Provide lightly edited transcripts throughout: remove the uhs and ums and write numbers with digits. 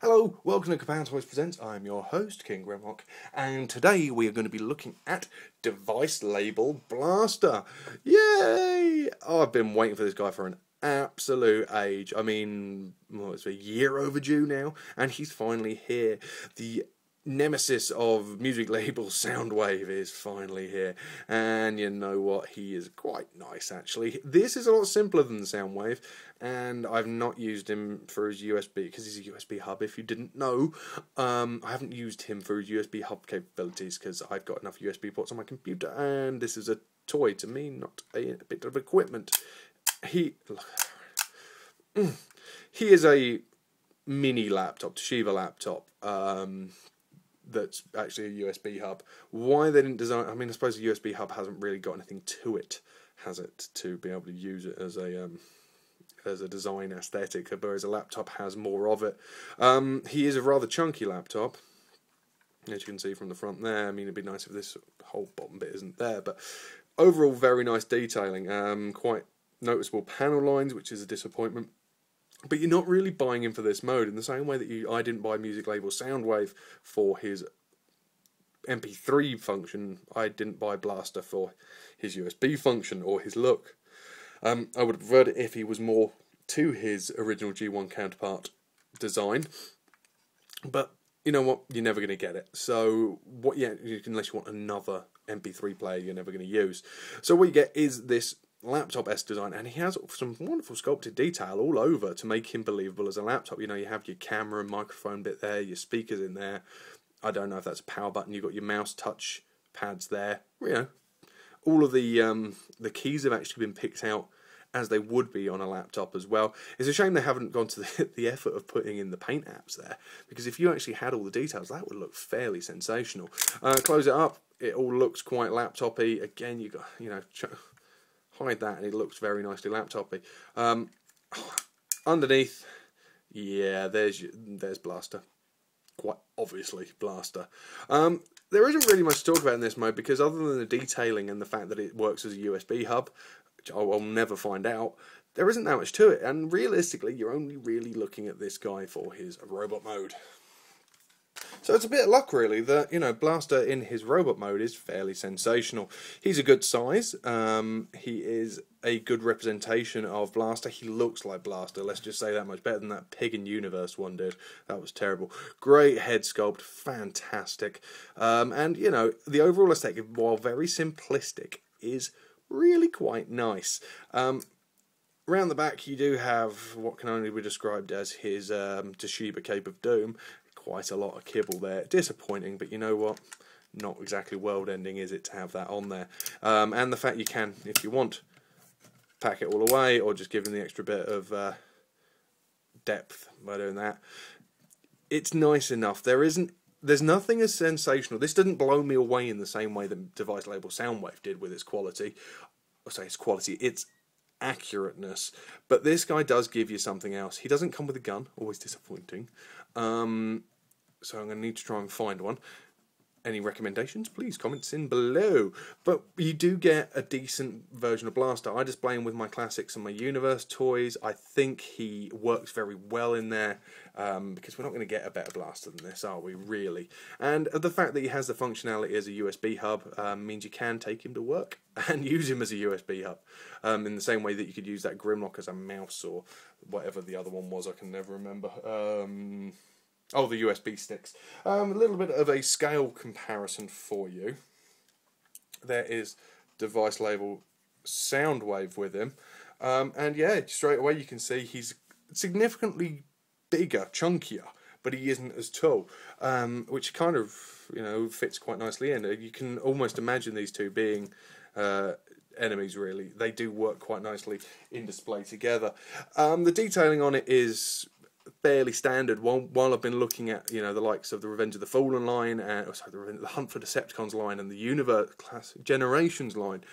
Hello, welcome to Kapow Toys Presents. I'm your host, King Grimlock, and today we are going to be looking at Device Label Blaster. Yay! Oh, I've been waiting for this guy for an absolute age. I mean, well, it's a year overdue now, and he's finally here. The nemesis of music label Soundwave is finally here, and you know what, he is quite nice actually. This is a lot simpler than the Soundwave, and I've not used him for his USB because he's a USB hub, if you didn't know. I haven't used him for his USB hub capabilities because I've got enough USB ports on my computer, and this is a toy to me, not a bit of equipment. He is a mini laptop, Toshiba laptop, that's actually a USB hub. Why they didn't design, I mean, I suppose a USB hub hasn't really got anything to it, has it, to be able to use it as a design aesthetic, whereas a laptop has more of it. He is a rather chunky laptop, as you can see from the front there. I mean, it'd be nice if this whole bottom bit isn't there, but overall very nice detailing, quite noticeable panel lines, which is a disappointment. But you're not really buying him for this mode in the same way that I didn't buy music label Soundwave for his MP3 function. I didn't buy Blaster for his USB function or his look. I would have preferred it if he was more to his original G1 counterpart design. But you know what? You're never going to get it. So what? Yeah, unless you want another MP3 player, you're never going to use. So what you get is this laptop-esque design, and he has some wonderful sculpted detail all over to make him believable as a laptop. You know, you have your camera and microphone bit there, your speakers in there. I don't know if that's a power button. You've got your mouse touch pads there. You know, all of the keys have actually been picked out as they would be on a laptop as well. It's a shame they haven't gone to the effort of putting in the paint apps there, because if you actually had all the details, that would look fairly sensational. Close it up. It all looks quite laptop-y. Again, you got, you know, hide that and it looks very nicely laptopy. Underneath, yeah, there's Blaster. Quite obviously Blaster. There isn't really much to talk about in this mode, because other than the detailing and the fact that it works as a USB hub, which I'll never find out, there isn't that much to it, and realistically you're only really looking at this guy for his robot mode. So it's a bit of luck, really, that, you know, Blaster in his robot mode is fairly sensational. He's a good size. He is a good representation of Blaster. He looks like Blaster, let's just say that much, better than that Pig in Universe one did. That was terrible. Great head sculpt, fantastic. And, you know, the overall aesthetic, while very simplistic, is really quite nice. Around the back, you do have what can only be described as his Toshiba Cape of Doom. Quite a lot of kibble there. Disappointing, but you know what? Not exactly world-ending, is it, to have that on there? And the fact you can, if you want, pack it all away, or just give him the extra bit of depth by doing that. It's nice enough. There's nothing as sensational. This doesn't blow me away in the same way that Device Label Soundwave did with its quality. I say its quality, its accurateness. But this guy does give you something else. He doesn't come with a gun, always disappointing. So I'm going to need to try and find one. Any recommendations? Please comments in below. But you do get a decent version of Blaster. I display him with my classics and my Universe toys. I think he works very well in there, because we're not going to get a better Blaster than this, are we, really? And the fact that he has the functionality as a USB hub means you can take him to work and use him as a USB hub, in the same way that you could use that Grimlock as a mouse, or whatever the other one was, I can never remember. Oh, the USB sticks. A little bit of a scale comparison for you. There is Device Label Soundwave with him. And yeah, straight away you can see he's significantly bigger, chunkier, but he isn't as tall, which kind of, you know, fits quite nicely in. You can almost imagine these two being enemies, really. They do work quite nicely in display together. The detailing on it is fairly standard. While I've been looking at, you know, the likes of the Revenge of the Fallen line, and the Hunt for Decepticons line, and the Universe Classic Generations line,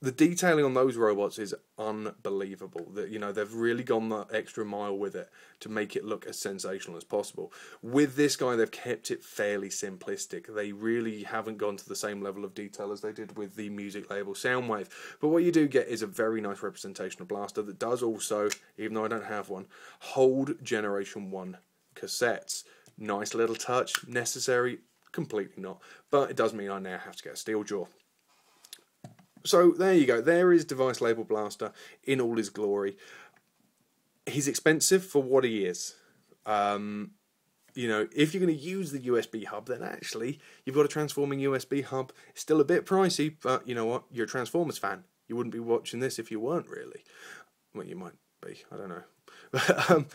the detailing on those robots is unbelievable. That, you know, they've really gone that extra mile with it to make it look as sensational as possible. With this guy, they've kept it fairly simplistic. They really haven't gone to the same level of detail as they did with the music label Soundwave. But what you do get is a very nice representation of Blaster that does also, even though I don't have one, hold Generation 1 cassettes. Nice little touch, necessary, completely not. But it does mean I now have to get a steel jaw. So there you go, there is Device Label Blaster in all his glory. He's expensive for what he is. You know, if you're going to use the USB hub, then actually you've got a transforming USB hub. It's still a bit pricey, but you know what? You're a Transformers fan. You wouldn't be watching this if you weren't, really. Well, you might be. I don't know. But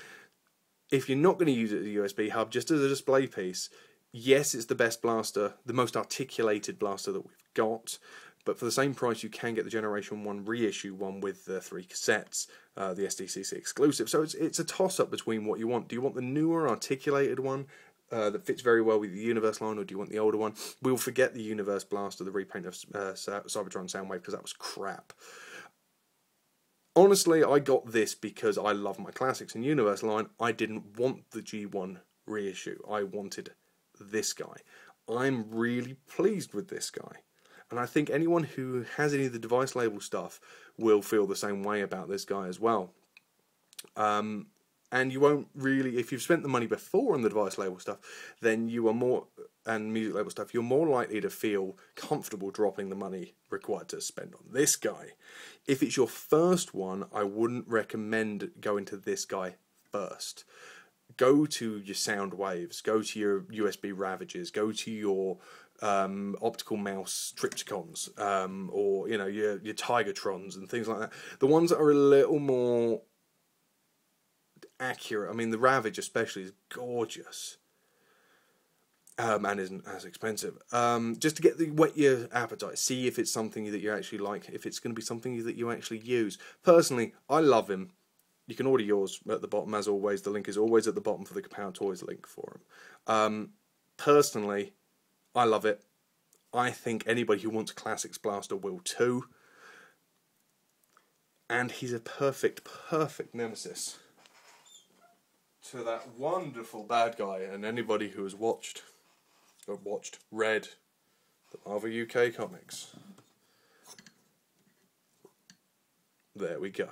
if you're not going to use it as a USB hub, just as a display piece, yes, it's the best blaster, the most articulated blaster that we've got. But for the same price, you can get the Generation 1 reissue one with the 3 cassettes, the SDCC exclusive. So it's a toss-up between what you want. Do you want the newer, articulated one that fits very well with the Universe line, or do you want the older one? We'll forget the Universe Blaster, the repaint of Cybertron Soundwave, because that was crap. Honestly, I got this because I love my Classics and Universe line. I didn't want the G1 reissue. I wanted this guy. I'm really pleased with this guy. And I think anyone who has any of the Device Label stuff will feel the same way about this guy as well. And you won't really, if you've spent the money before on the Device Label stuff, then you are more, and Music Label stuff, you're more likely to feel comfortable dropping the money required to spend on this guy. If it's your first one, I wouldn't recommend going to this guy first. Go to your Sound Waves, go to your USB Ravages, go to your optical mouse Tripticons, or you know, your Tigertrons and things like that. The ones that are a little more accurate. I mean, the Ravage especially is gorgeous, and isn't as expensive. Just to whet your appetite, see if it's something that you actually like, if it's going to be something that you actually use. Personally, I love him. You can order yours at the bottom, as always. The link is always at the bottom for the Kapow Toys link for him. Personally, I love it. I think anybody who wants a Classics Blaster will too. And he's a perfect nemesis to that wonderful bad guy. And anybody who has read the Marvel UK comics. There we go.